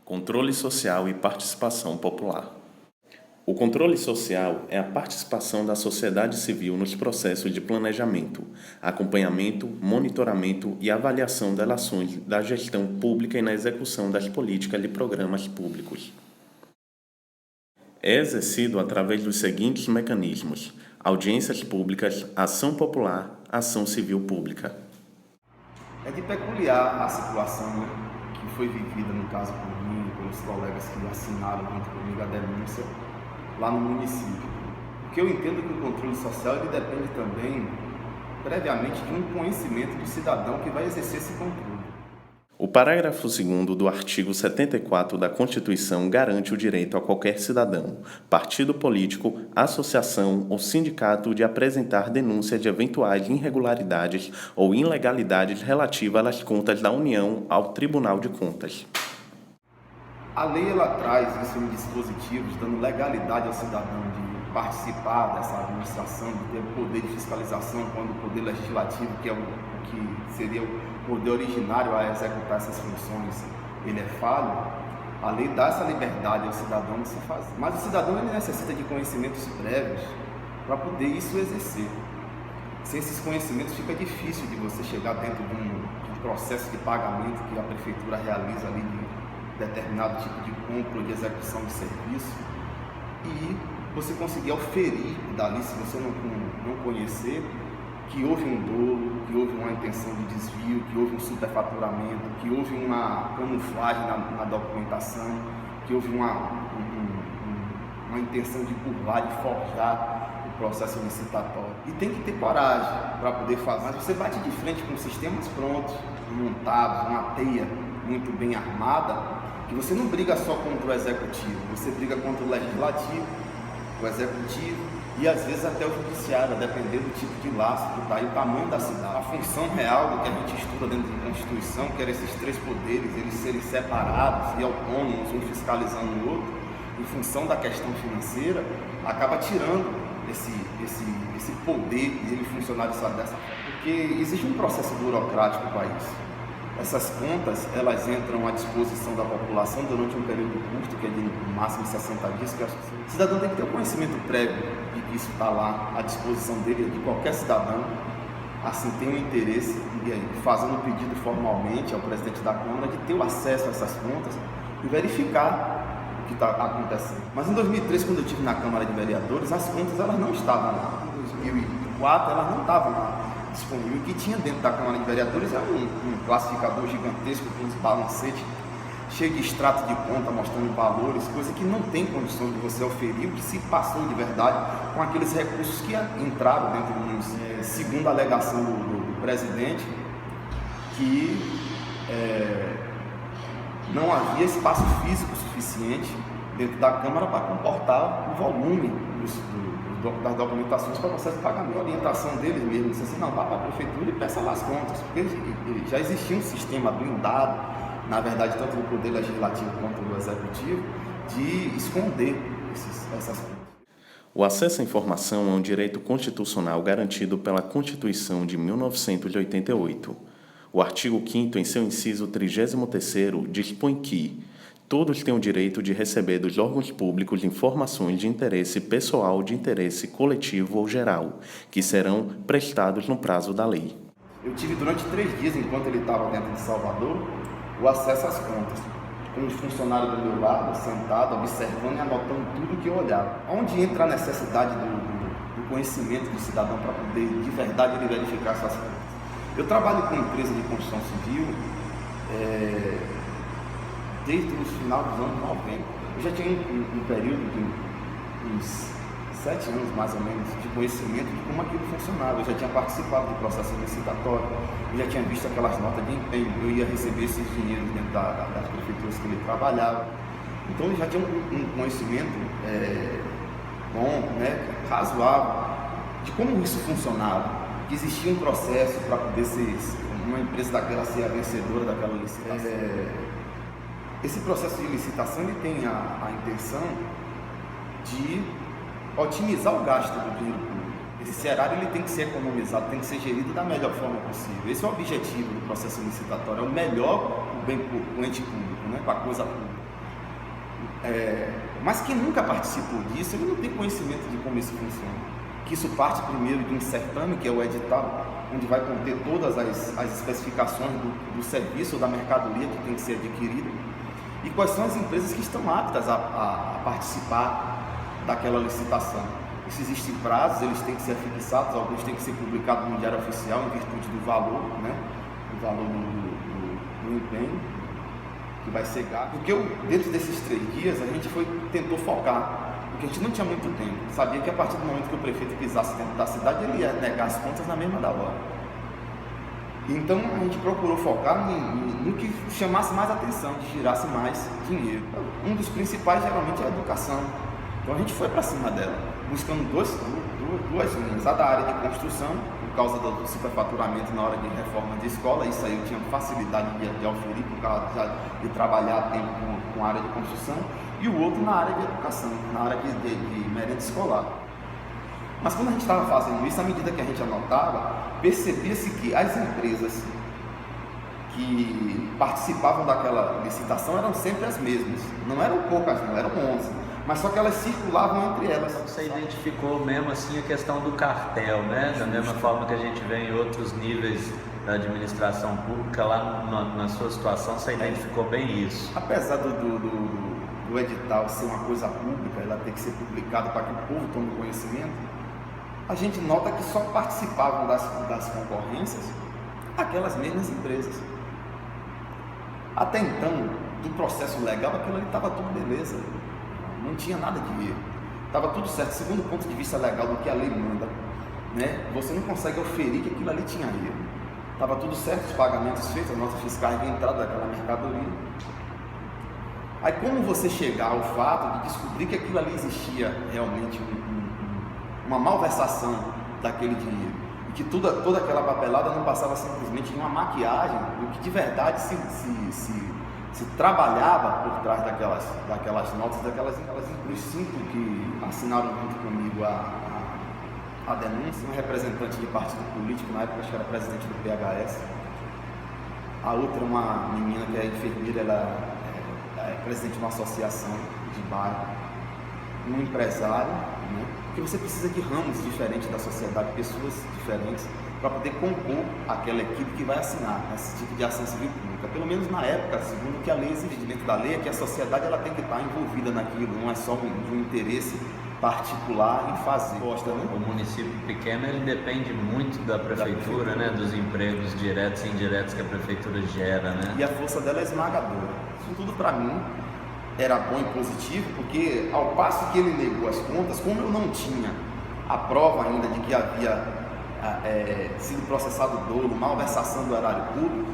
Controle social e participação popular. O controle social é a participação da sociedade civil nos processos de planejamento, acompanhamento, monitoramento e avaliação das ações da gestão pública e na execução das políticas e programas públicos. É exercido através dos seguintes mecanismos: audiências públicas, ação popular, ação civil pública. É de peculiar a situação que foi vivida, no caso por mim e pelos colegas que assinaram junto comigo a denúncia lá no município. Porque eu entendo que o controle social ele depende também, previamente, de um conhecimento do cidadão que vai exercer esse controle. O parágrafo 2º do artigo 74 da Constituição garante o direito a qualquer cidadão, partido político, associação ou sindicato de apresentar denúncia de eventuais irregularidades ou ilegalidades relativas às contas da União ao Tribunal de Contas. A lei ela traz isso em dispositivos, dando legalidade ao cidadão de participar dessa administração, de ter o poder de fiscalização, quando o poder legislativo, que é o que seria o poder originário a executar essas funções, ele é falho. A lei dá essa liberdade ao cidadão de se fazer. Mas o cidadão ele necessita de conhecimentos prévios para poder isso exercer. Sem esses conhecimentos fica difícil de você chegar dentro de um processo de pagamento que a prefeitura realiza ali de determinado tipo de compra ou de execução de serviço e você conseguir oferir dali, se você não conhecer, que houve um dolo, que houve uma intenção de desvio, que houve um superfaturamento, que houve uma camuflagem na documentação, que houve uma intenção de burlar, de forjar o processo licitatório. E tem que ter coragem para poder fazer. Mas você bate de frente com sistemas prontos, montados, uma teia muito bem armada, que você não briga só contra o executivo, você briga contra o legislativo, o executivo e às vezes até o judiciário, a depender do tipo de laço que está aí, o tamanho da cidade. A função real do que a gente estuda dentro da Constituição, que eram esses três poderes, eles serem separados e autônomos, um fiscalizando o outro, em função da questão financeira, acaba tirando esse poder de ele funcionar dessa forma. Porque existe um processo burocrático para isso. Essas contas, elas entram à disposição da população durante um período curto, que é de no máximo 60 dias, que o cidadão tem que ter um conhecimento prévio de que isso está lá à disposição dele, de qualquer cidadão, assim, tem um interesse, fazendo um pedido formalmente ao presidente da Câmara, de ter o acesso a essas contas e verificar o que está acontecendo. Mas em 2003, quando eu estive na Câmara de Vereadores, as contas elas não estavam lá. Em 2004, elas não estavam lá disponível. O que tinha dentro da Câmara de Vereadores era um classificador gigantesco com uns balancetes cheio de extrato de conta mostrando valores, coisa que não tem condição de você oferir o que se passou de verdade com aqueles recursos que entraram dentro do município. Segundo a alegação do presidente, que não havia espaço físico suficiente dentro da Câmara para comportar o volume das documentações para o processo de pagamento. A orientação deles mesmo disse assim: não, vá para a prefeitura e peça lá as contas, porque já existia um sistema blindado, na verdade, tanto do poder legislativo quanto do executivo, de esconder essas contas. O acesso à informação é um direito constitucional garantido pela Constituição de 1988. O artigo 5º, em seu inciso 33º, dispõe que todos têm o direito de receber dos órgãos públicos informações de interesse pessoal, de interesse coletivo ou geral, que serão prestados no prazo da lei. Eu tive durante 3 dias, enquanto ele estava dentro de Salvador, o acesso às contas, com os funcionários do meu lado, sentado, observando e anotando tudo que eu olhava. Onde entra a necessidade do conhecimento do cidadão para poder, de verdade, ele verificar essas contas? Eu trabalho com empresa de construção civil, desde o final dos anos 90. Eu já tinha um período de uns 7 anos, mais ou menos, de conhecimento de como aquilo funcionava. Eu já tinha participado do processo licitatório, eu já tinha visto aquelas notas de empenho, eu ia receber esses dinheiros dentro das prefeituras que ele trabalhava. Então eu já tinha um conhecimento bom, razoável, de como isso funcionava, que existia um processo para poder ser uma empresa daquela ser a vencedora daquela licitação. Esse processo de licitação ele tem a intenção de otimizar o gasto do dinheiro público. Esse erário ele tem que ser economizado, tem que ser gerido da melhor forma possível. Esse é o objetivo do processo licitatório, é o melhor para o ente público, para a coisa pública. Mas quem nunca participou disso, ele não tem conhecimento de como isso funciona. Que isso parte primeiro de um certame, que é o edital, onde vai conter todas as especificações do serviço ou da mercadoria que tem que ser adquirida, e quais são as empresas que estão aptas a participar daquela licitação. Se existem prazos, eles têm que ser fixados, alguns têm que ser publicados no Diário Oficial em virtude do valor, né? O valor do empenho que vai ser gasto. Porque dentro desses 3 dias a gente tentou focar, porque a gente não tinha muito tempo. Sabia que a partir do momento que o prefeito pisasse dentro da cidade, ele ia negar as contas na mesma da hora. Então a gente procurou focar no que chamasse mais atenção, que girasse mais dinheiro. Um dos principais geralmente é a educação. Então a gente foi para cima dela, buscando duas linhas. A da área de construção, por causa do superfaturamento na hora de reforma de escola, isso aí eu tinha facilidade de auferir por causa de trabalhar a tempo com a área de construção, e o outro na área de educação, na área de merenda escolar. Mas quando a gente estava fazendo isso, à medida que a gente anotava, percebia-se que as empresas que participavam daquela licitação eram sempre as mesmas. Não eram poucas, não eram 11, mas só que elas circulavam entre elas. Você identificou mesmo assim a questão do cartel, né? Da mesma forma que a gente vê em outros níveis da administração pública, lá na sua situação você identificou bem isso. Apesar do edital ser uma coisa pública, ela tem que ser publicada para que o povo tome conhecimento, a gente nota que só participavam das concorrências aquelas mesmas empresas. Até então, do processo legal, aquilo ali estava tudo beleza, não tinha nada de erro, estava tudo certo. Segundo o ponto de vista legal do que a lei manda, né? Você não consegue oferir que aquilo ali tinha erro, estava tudo certo, os pagamentos feitos, as notas fiscais de entrada daquela mercadoria. Aí como você chegar ao fato de descobrir que aquilo ali existia realmente uma malversação daquele dinheiro, e que toda aquela papelada não passava simplesmente de uma maquiagem do que de verdade se trabalhava por trás daquelas notas, os 5 que assinaram junto comigo a denúncia, um representante de partido político, na época acho que era presidente do PHS, a outra uma menina que é enfermeira, ela é presidente de uma associação de bairro, um empresário, né? Porque você precisa de ramos diferentes da sociedade, pessoas diferentes, para poder compor aquela equipe que vai assinar esse tipo de ação civil pública. Pelo menos na época, segundo o que a lei exige dentro da lei, é que a sociedade ela tem que estar envolvida naquilo, não é só um interesse particular em fazer. O município pequeno ele depende muito da prefeitura, né? Dos empregos diretos e indiretos que a prefeitura gera, né? E a força dela é esmagadora. Isso tudo para mim era bom e positivo, porque ao passo que ele negou as contas, como eu não tinha a prova ainda de que havia sido processado dolo, malversação do erário público,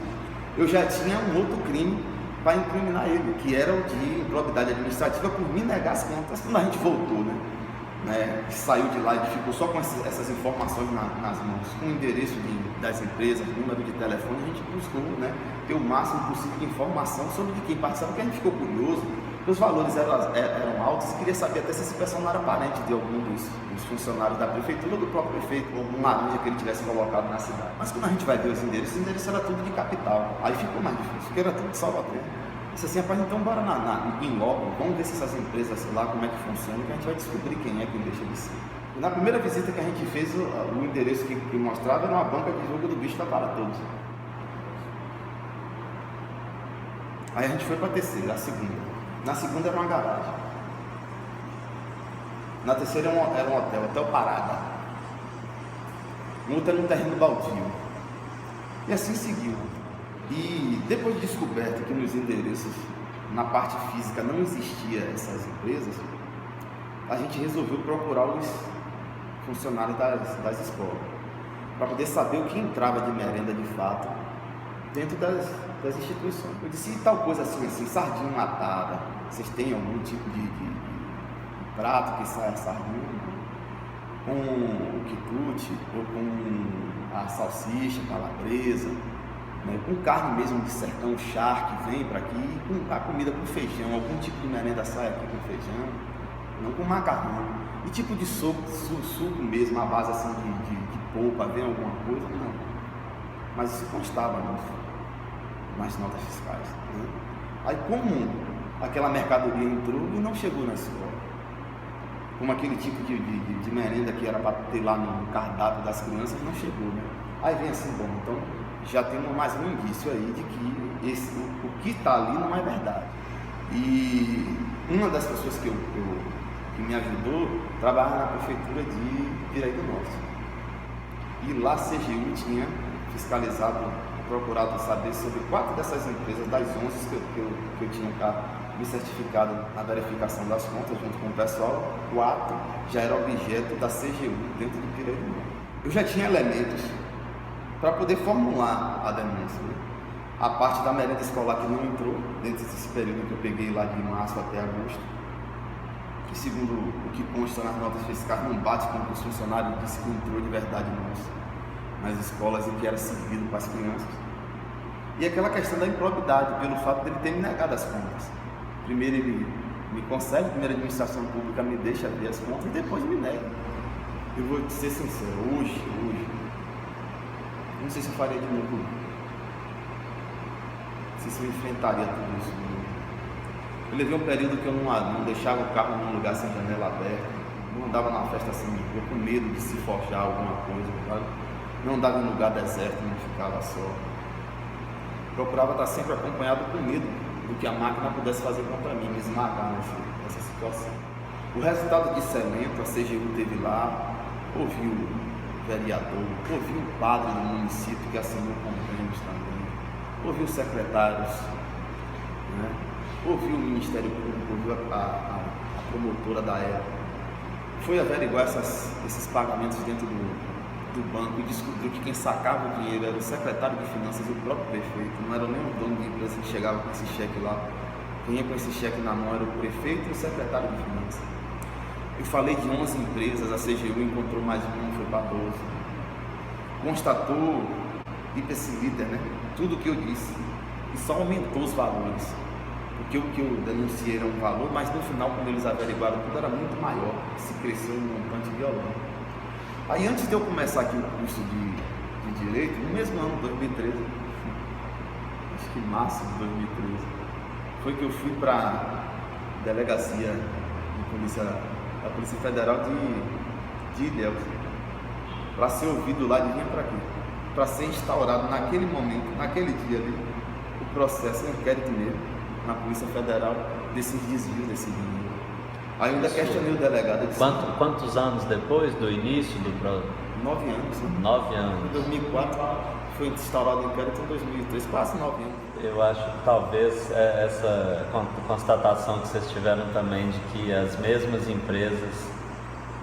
eu já tinha um outro crime para incriminar ele, que era o de improbidade administrativa por me negar as contas. Quando a gente voltou, saiu de lá e ficou só com essas informações nas mãos, com o endereço das empresas, número de telefone, a gente buscou ter o máximo possível de informação sobre de quem participava, porque a gente ficou curioso. Os valores eram altos e queria saber até se esse pessoal não era parente de algum dos funcionários da prefeitura ou do próprio prefeito, ou algum laranja que ele tivesse colocado na cidade. Mas quando a gente vai ver os endereços era tudo de capital. Aí ficou mais difícil, porque era tudo de Salvador. Disse assim, rapaz, então bora em logo, vamos ver se essas empresas lá, como é que funciona, que a gente vai descobrir quem é quem deixa de ser. E na primeira visita que a gente fez, o endereço que mostrava era uma banca de jogo do bicho da para todos. Aí a gente foi para a terceira, a segunda. Na segunda era uma garagem. Na terceira era um hotel Parada. No outro era um terreno baldio. E assim seguiu. E depois de descoberto que nos endereços, na parte física, não existia essas empresas, a gente resolveu procurar os funcionários das escolas, para poder saber o que entrava de merenda de fato dentro das instituições. Eu disse, e tal coisa assim, sardinha enlatada, vocês têm algum tipo de prato que sai a sardinha com o quitute, ou com a salsicha, calabresa, com carne mesmo de sertão, charque, vem para aqui, e com a comida com feijão, algum tipo de merenda sai aqui com feijão, não com macarrão, e tipo de suco mesmo, a base assim de polpa, vem alguma coisa, não. Mas isso constava nas notas fiscais. Aí como aquela mercadoria entrou e não chegou na escola. Como aquele tipo de merenda que era para ter lá no cardápio das crianças, não chegou, né? Aí vem assim, bom, então já temos mais um indício aí de que o que está ali não é verdade. E uma das pessoas que me ajudou trabalhava na prefeitura de Piraí do Norte. E lá a CGU tinha fiscalizado, procurado saber sobre 4 dessas empresas, das 11 que eu tinha me certificado na verificação das contas junto com o pessoal. 4 já era objeto da CGU dentro do Piraí do Norte. Eu já tinha elementos para poder formular a denúncia, né? A parte da merenda escolar que não entrou dentro desse período que eu peguei lá de março até agosto, que segundo o que consta nas notas fiscais não bate com o que os funcionários disse que entrou de verdade nas escolas e que era servido para as crianças. E aquela questão da improbidade, pelo fato dele ter me negado as contas. Primeiro ele me concede, primeiro a administração pública me deixa ver as contas e depois me nega. Eu vou te ser sincero, hoje, não sei se eu faria de novo. Não sei se eu enfrentaria tudo isso. Eu levei um período que eu não deixava o carro num lugar sem janela aberta, não andava numa festa assim de rua com medo de se forjar alguma coisa, sabe? Não andava em lugar deserto, não ficava só. Procurava estar sempre acompanhado com medo do que a máquina pudesse fazer contra mim, me esmagar nessa situação. O resultado disso é lento, a CGU teve lá, ouviu o vereador, ouviu o padre do município que assinou convênios também, ouviu os secretários, né? Ouviu o Ministério Público, ouviu a promotora da época, foi averiguar esses pagamentos dentro do banco e descobriu que quem sacava o dinheiro era o secretário de finanças e o próprio prefeito, não era nem o dono de empresa que chegava com esse cheque lá. Quem ia com esse cheque na mão era o prefeito e o secretário de finanças. Eu falei de 11 empresas, a CGU encontrou mais uma, foi para 12. Constatou ipsiliter, né? Tudo o que eu disse, e só aumentou os valores. Porque o que eu denunciei era um valor, mas no final, quando eles averiguaram tudo, era muito maior, se cresceu um montante violento. Aí antes de eu começar aqui o curso de Direito, no mesmo ano, 2013, acho que março de 2013, foi que eu fui para a delegacia da Polícia Federal de Ilhéus, para ser ouvido lá de vinha para quê? Para ser instaurado naquele momento, naquele dia ali, o processo, o inquérito mesmo, na Polícia Federal, desses desvios desse dinheiro. Aí eu ainda questionei o delegado. Quantos anos depois do início do processo? 9 anos. Né? 9 anos. Em 2004 foi instaurado o inquérito, em 2003, quase 9 anos. Eu acho que talvez essa constatação que vocês tiveram também de que as mesmas empresas,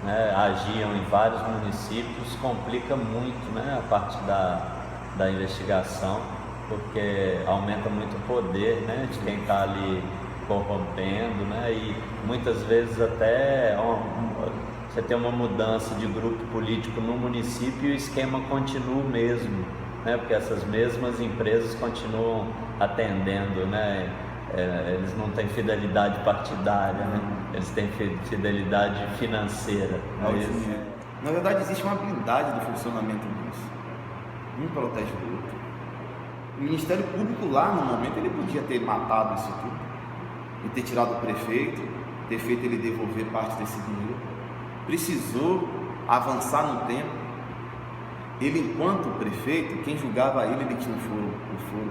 né, agiam em vários municípios complica muito, né, a parte da investigação, porque aumenta muito o poder, né, de quem está ali corrompendo, né, e muitas vezes até você tem uma mudança de grupo político no município e o esquema continua o mesmo, né, porque essas mesmas empresas continuam atendendo, né, eles não têm fidelidade partidária, né, eles têm fidelidade financeira. Na verdade existe uma blindagem do funcionamento disso, um protege o outro. O Ministério Público lá no momento ele podia ter matado isso tudo e ter tirado o prefeito, ter feito ele devolver parte desse dinheiro. Precisou avançar no tempo. Ele, enquanto prefeito, quem julgava ele tinha um foro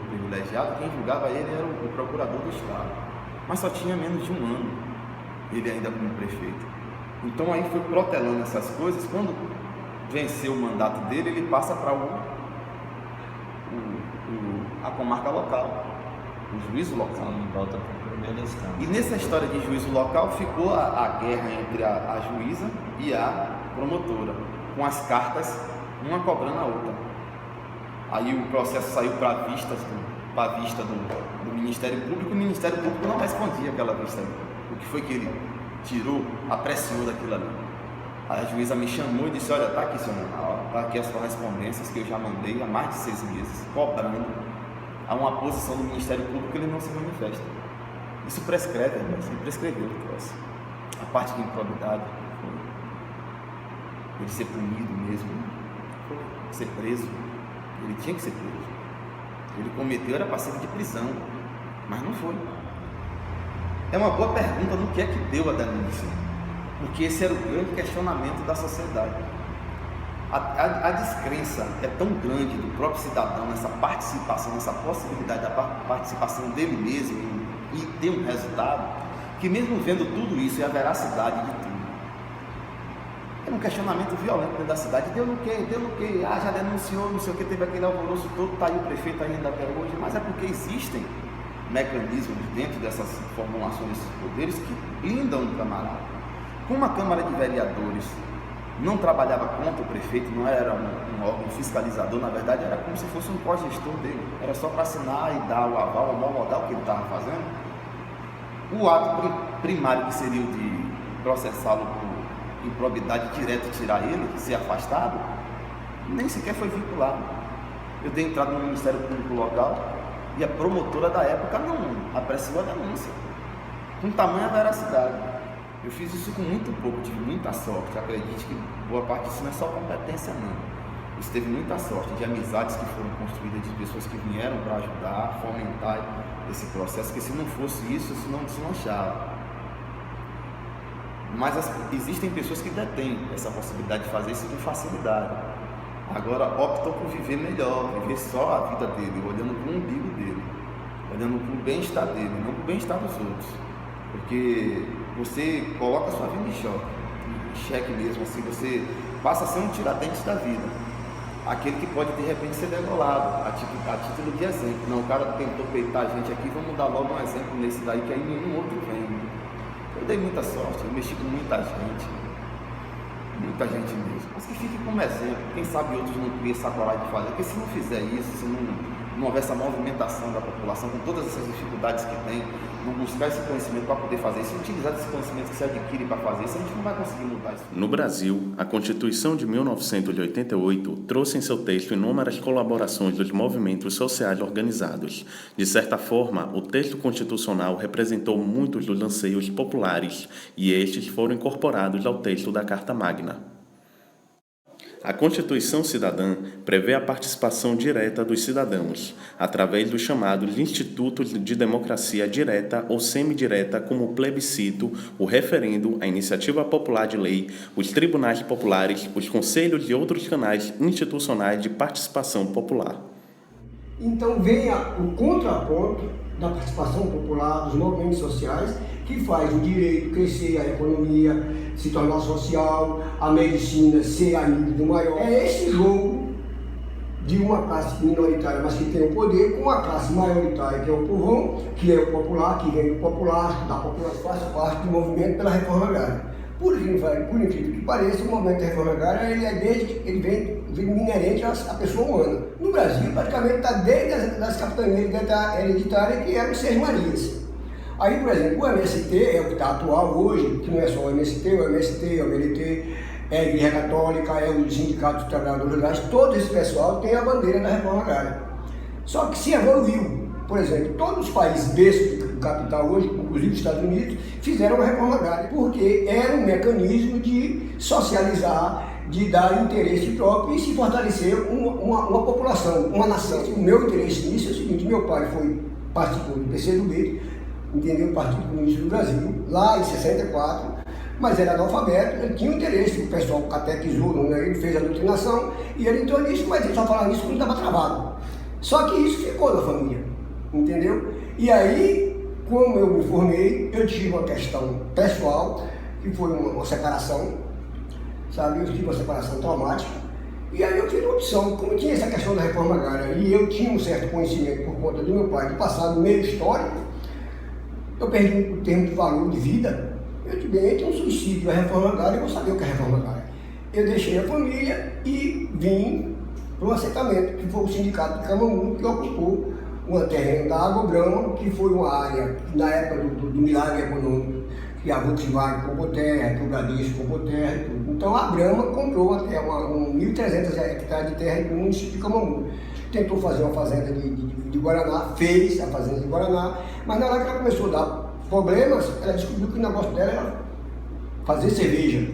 privilegiado, quem julgava ele era o procurador do Estado. Mas só tinha menos de um ano, ele ainda como prefeito. Então aí foi protelando essas coisas. Quando venceu o mandato dele, ele passa para a comarca local, o juízo local. Volta para a primeira instância. E nessa história de juízo local ficou a guerra entre a juíza e a promotora, com as cartas, uma cobrando a outra. Aí o processo saiu para a vista do Ministério Público, o Ministério Público não respondia aquela vista. O que foi que ele tirou, apreciou daquilo ali. Aí a juíza me chamou e disse: olha, está aqui, senhor Menal, está aqui as correspondências que eu já mandei há mais de 6 meses, cobrando a uma posição do Ministério Público que ele não se manifesta. Isso prescreve, né? Isso prescreveu o troço. A parte de improbidade, ele ser punido mesmo, ser preso, ele tinha que ser preso. Ele cometeu, era passivo de prisão, mas não foi. É uma boa pergunta no que é que deu a denúncia, porque esse era o grande questionamento da sociedade. A descrença é tão grande do próprio cidadão nessa participação, nessa possibilidade da participação dele mesmo e ter um resultado, que mesmo vendo tudo isso e a veracidade de tudo, é um questionamento violento dentro da cidade. Deu no quê? Já denunciou, não sei o que, teve aquele alvoroço todo, está aí o prefeito ainda até hoje, mas é porque existem mecanismos dentro dessas formulações desses poderes que blindam o camarada. Como a Câmara de Vereadores não trabalhava contra o prefeito, não era um órgão fiscalizador, na verdade era como se fosse um co-gestor dele, era só para assinar e dar o aval, homologar o que ele estava fazendo. O ato primário, que seria o de processá-lo por improbidade direta e tirar ele, ser afastado, nem sequer foi vinculado. Eu dei entrada no Ministério Público local e a promotora da época não apreciou a denúncia, com tamanha veracidade. Eu fiz isso com muito pouco, tive muita sorte. Acredite que boa parte disso não é só competência, não. Isso teve muita sorte de amizades que foram construídas, de pessoas que vieram para ajudar, fomentar esse processo, porque se não fosse isso não deslanchava. Mas existem pessoas que detêm essa possibilidade de fazer isso com facilidade. Agora optam por viver melhor, viver só a vida dele, olhando para o umbigo dele, olhando para o bem-estar dele, não para o bem-estar dos outros. Porque você coloca a sua vida em xeque mesmo, assim, você passa a ser um tiradentes da vida. Aquele que pode de repente ser degolado, a título de exemplo. Não, o cara tentou peitar a gente aqui, vamos dar logo um exemplo nesse daí, que aí nenhum outro vem. Eu dei muita sorte, eu mexi com muita gente mesmo. Mas que fique como exemplo, quem sabe outros não criam essa coragem de fazer, porque se não fizer isso, se não houver essa movimentação da população, com todas essas dificuldades que tem, não buscar esse conhecimento para poder fazer isso, utilizar esse conhecimento que se adquire para fazer isso, a gente não vai conseguir mudar isso. No Brasil, a Constituição de 1988 trouxe em seu texto inúmeras colaborações dos movimentos sociais organizados. De certa forma, o texto constitucional representou muitos dos anseios populares e estes foram incorporados ao texto da Carta Magna. A Constituição Cidadã prevê a participação direta dos cidadãos, através dos chamados Institutos de Democracia Direta ou Semidireta, como o plebiscito, o referendo, a iniciativa popular de lei, os tribunais populares, os conselhos e outros canais institucionais de participação popular. Então vem o contraponto da participação popular, dos movimentos sociais, que faz o direito crescer, a economia se tornar social, a medicina ser amigo do maior. É esse jogo de uma classe minoritária, mas que tem o poder, com a classe maioritária, que é o povão, que é o popular, que vem do popular, da população, faz parte do movimento pela reforma agrária. Por incrível que pareça, o movimento da reforma agrária ele vem inerente à pessoa humana. No Brasil, praticamente está desde as capitanias hereditárias, que eram Seis Marias. Aí, por exemplo, o MST é o que está atual hoje, que não é só o MST, o MLT, é a Igreja Católica, é o Sindicato dos Trabalhadores Rurais, todo esse pessoal tem a bandeira da reforma agrária. Só que se evoluiu. Por exemplo, todos os países berço do capital hoje, inclusive os Estados Unidos, fizeram uma reforma agrária, porque era um mecanismo de socializar, de dar interesse próprio e se fortalecer uma população, uma nação. O meu interesse nisso é o seguinte: meu pai participou do PCdoB, entendeu? O Partido Comunista do Brasil, lá em 64, mas era analfabeto, ele tinha um interesse, o pessoal catequizou, né? Ele fez a doutrinação e ele entrou nisso, mas ele só falava isso quando estava travado. Só que isso ficou na família, entendeu? E aí, como eu me formei, eu tive uma questão pessoal, que foi uma separação, sabe? Eu tive uma separação traumática, e aí eu fiz uma opção, como tinha essa questão da reforma agrária, e eu tinha um certo conhecimento por conta do meu pai, de passado meio histórico, eu perdi o termo de valor de vida, eu disse, bem, entre um suicídio e a reforma agrária, eu vou saber o que é a reforma agrária. Eu deixei a família e vim para um assentamento, que foi o Sindicato de Camamu, que ocupou uma terreno da Água Brama, que foi uma área, na época do milagre econômico, que a Volkswagen comprou terra, que o Bradesco comprou terra e tudo. Então a Brama comprou até 1.300 hectares de terra no município de Camamu. Tentou fazer uma fazenda de Guaraná, fez a fazenda de Guaraná, mas na hora que ela começou a dar problemas, ela descobriu que o negócio dela era fazer cerveja.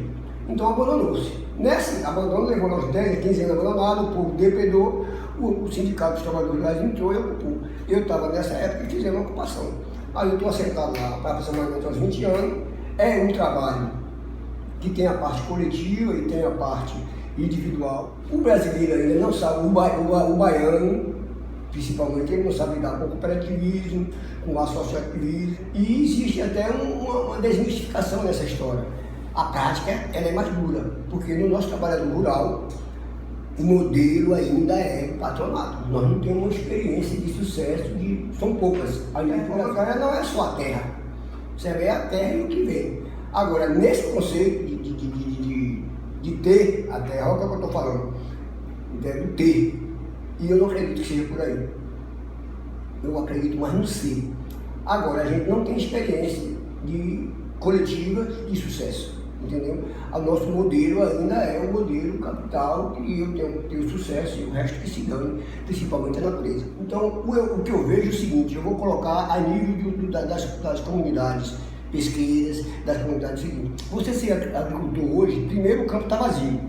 Então abandonou-se. Nesse abandono, levou uns 10, 15 anos abandonado, o povo depredou, o Sindicato dos Trabalhadores Rurais entrou e ocupou. Eu estava nessa época e fizemos uma ocupação. Aí eu estou assentado lá para aproximadamente uns 20 anos. É um trabalho que tem a parte coletiva e tem a parte individual. O brasileiro ainda não sabe, o baiano, principalmente, ele não sabe lidar com o cooperativismo, com o associativismo, e existe até uma desmistificação nessa história. A prática ela é mais dura, porque no nosso trabalhador rural, o modelo ainda é patronato. Nós não temos uma experiência de sucesso, são poucas. A agricultura não é só a terra, você vê a terra e o que vem. Agora, nesse conceito de ter a terra, olha o que eu estou falando, do ter, e eu não acredito que seja por aí. Eu acredito mais no ser. Agora, a gente não tem experiência coletiva de sucesso, entendeu? O nosso modelo ainda é o modelo capital, que eu tenho sucesso e o resto que se dane, principalmente a natureza. Então, o que eu vejo é o seguinte, eu vou colocar a nível das comunidades pesqueiras, das comunidades seguintes. Você ser agricultor hoje, primeiro o campo está vazio.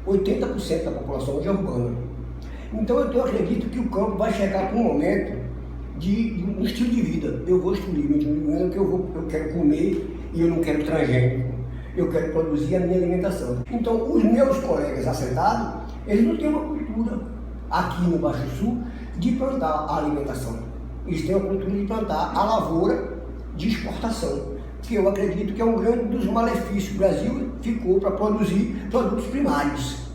80% da população hoje é urbana. Então eu acredito que o campo vai chegar para um momento de um estilo de vida. Eu vou excluir o que eu quero comer e eu não quero transgênico. Eu quero produzir a minha alimentação. Então os meus colegas assentados, eles não têm uma cultura aqui no Baixo Sul de plantar a alimentação. Eles têm uma cultura de plantar a lavoura de exportação, que eu acredito que é um grande dos malefícios. O Brasil ficou para produzir produtos primários.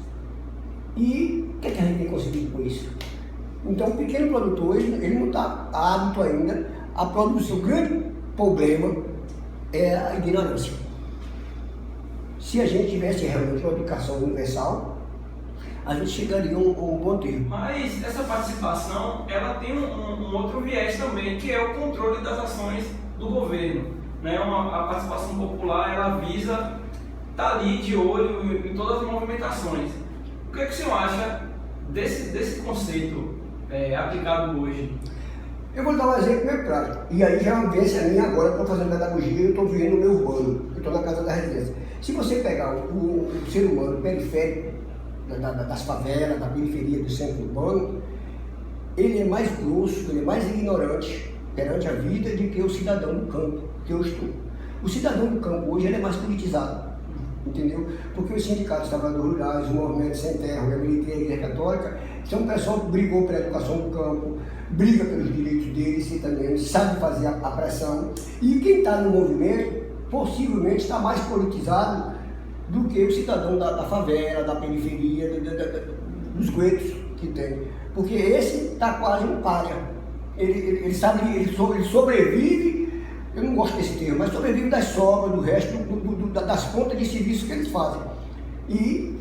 E o que a gente tem conseguido com isso? Então o pequeno produtor, ele não está apto ainda a produzir. O grande problema é a ignorância. Se a gente tivesse realmente uma educação universal, a gente chegaria a um bom termo. Mas essa participação, ela tem um outro viés também, que é o controle das ações do governo, né? A participação popular, ela visa estar ali de olho em todas as movimentações. O que é que o senhor acha desse conceito aplicado hoje? Eu vou dar um exemplo meio prático, e aí já é uma vivência minha agora, estou fazendo pedagogia e eu estou vivendo no meu urbano, eu estou na casa da residência. Se você pegar o ser humano periférico, das favelas, da periferia do centro urbano, ele é mais grosso, ele é mais ignorante perante a vida do que o cidadão do campo, que eu estou. O cidadão do campo hoje ele é mais politizado, entendeu? Porque os sindicatos trabalhadores rurais, os movimentos sem terra, a Igreja Católica, são um pessoal que brigou pela educação do campo, briga pelos direitos deles, também sabe fazer a pressão. E quem está no movimento, possivelmente está mais politizado do que o cidadão da favela, da periferia, dos guetos que tem. Porque esse está quase um pária. Ele sabe, ele sobrevive, eu não gosto desse termo, mas sobrevive das sobras, do resto, das contas de serviço que eles fazem. E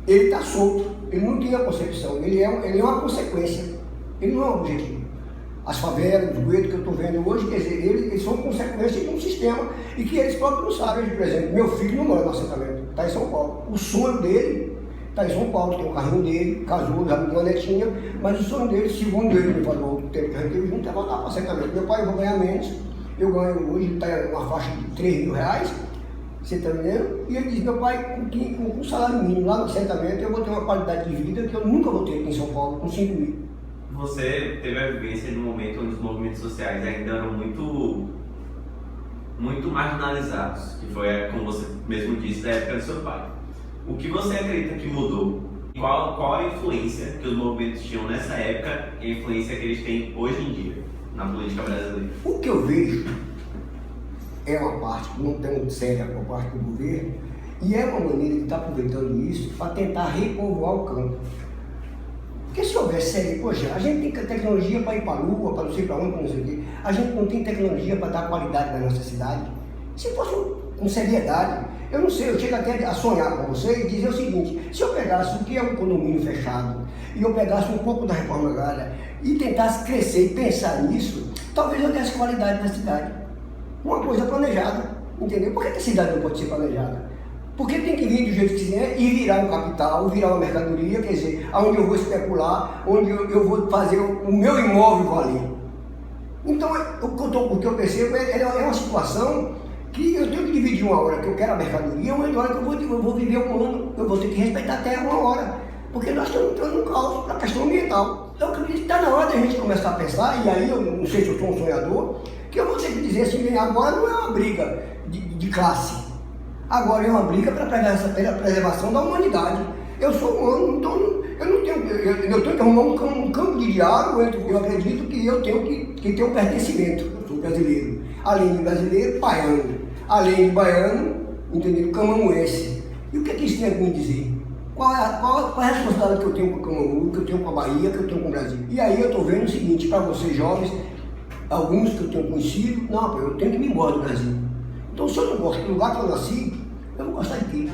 ele está solto, ele não tem a concepção, ele é uma consequência, ele não é um objetivo. As favelas, os guetos que eu estou vendo hoje, quer dizer, eles são consequência de um sistema e que eles próprios não sabem. Por exemplo, meu filho não mora no assentamento, está em São Paulo. O sonho dele está em São Paulo, tem o carrinho dele, casou, já me deu uma netinha, mas o sonho dele, segundo ele, me falou o tempo que a gente teve junto, é voltar para o assentamento. Meu pai, eu vou ganhar menos, eu ganho hoje, está em uma faixa de R$3.000, você está entendendo? E ele diz, meu pai, com um salário mínimo lá no assentamento, eu vou ter uma qualidade de vida que eu nunca vou ter aqui em São Paulo, com 5 mil. Você teve a vivência num momento onde os movimentos sociais ainda eram muito marginalizados, que foi, como você mesmo disse, da época do seu pai. O que você acredita que mudou? Qual a influência que os movimentos tinham nessa época e a influência que eles têm hoje em dia na política brasileira? O que eu vejo é uma parte que não tão séria por parte do governo e é uma maneira de estar aproveitando isso para tentar repovoar o campo. Porque se houver série, poxa, a gente tem tecnologia para ir para a Lua, para não sei para onde, para não sei o quê. A gente não tem tecnologia para dar qualidade na nossa cidade. Se fosse com seriedade, eu não sei, eu chego até a sonhar com você e dizer o seguinte, se eu pegasse o que é um condomínio fechado, e eu pegasse um pouco da reforma agrária, e tentasse crescer e pensar nisso, talvez eu desse qualidade na cidade. Uma coisa planejada, entendeu? Por que a cidade não pode ser planejada? Porque tem que vir do jeito que quiser e virar um capital, virar uma mercadoria, quer dizer, onde eu vou especular, onde eu vou fazer o meu imóvel valer. Então, o que eu percebo é uma situação que eu tenho que dividir uma hora que eu quero a mercadoria, uma hora que eu vou viver um ano, eu vou ter que respeitar a terra uma hora. Porque nós estamos entrando num caos para a questão ambiental. Então, eu acredito que está na hora da gente começar a pensar, e aí eu não sei se eu sou um sonhador, que dizer assim, agora não é uma briga de classe, agora é uma briga pela preservação da humanidade. Eu sou humano, então eu tenho que arrumar um campo de diálogo. Eu acredito que eu tenho que ter um pertencimento. Eu sou brasileiro, além de brasileiro, baiano, além de baiano, entendeu? Camamuense. E o que isso tem a me dizer? Qual é a responsabilidade que eu tenho com o Camamu, que eu tenho com a Bahia, que eu tenho com o Brasil? E aí eu estou vendo o seguinte, para vocês jovens, alguns que eu tenho conhecido, não, eu tenho que me embora do Brasil. Então se eu não gosto do lugar que eu nasci, eu vou gostar de quê?